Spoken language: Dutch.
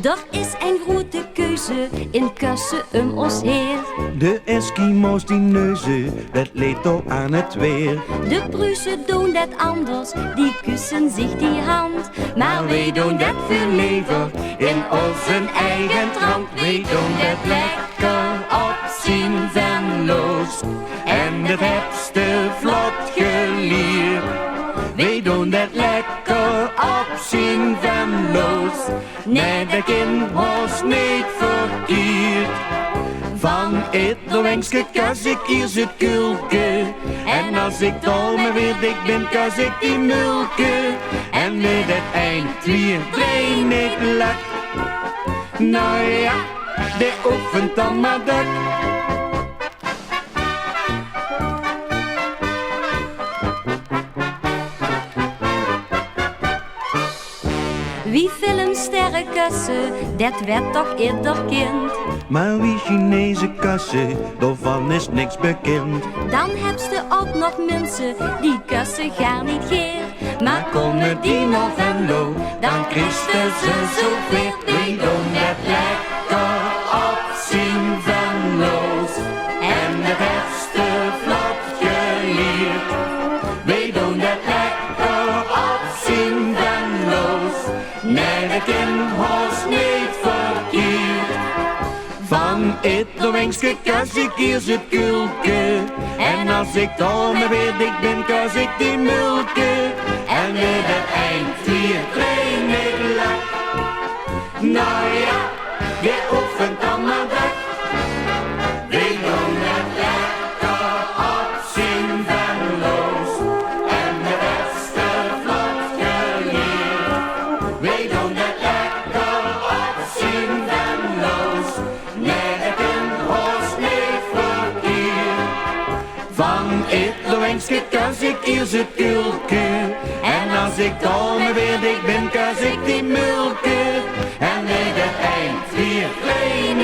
Er is een grote keuze in kussen ons heer. De Eskimo's die neuzen, dat leidt toch aan het weer. De Pruisen doen dat anders, die kussen zich die hand. Maar wij doen dat veel liever in onze eigen trant. Wij doen dat lekker op zien venloos en het hebste vlot geleerd. Wij doen dat lekker op zien venloos, nee de kinders niet verkeerd. Van het Loengske kus ik hier zit kulke, en als ik dome weer dik ben, kus ik die mulke. En met het eind weer brein ik lak. Nou ja, de oefent dan maar dak. Wie filmsterren kussen, dat werd toch ieder kind. Maar wie Chinese kassen, daarvan is niks bekend. Dan heb je ook nog mensen, die kussen gaan niet geer. Maar komen die nog Venlo, dan krijgen ze zoveel. Wij doen het lekker op zien Venlo's en de beste vlot geleerd. Wij doen het lekker op zien Venlo's, nee de kinders niet verkeerd. Van het Loengske kus ik hier zit kulke, en als ik dome weer dik ben, kus ik die mulke. En met het eind weer brein ik lak. Nou ja, je oefent dan maar dak. Wij doen het lekker op zien Venlo's en de beste vlot geleerd. Wij doen het lekker op zien Venlo's, nee de kinders niet verkeerd. Van het Loengske kus ik hier zit kulke, en als ik dome weer dik ben, kus ik die mulke. En met het eind weer klein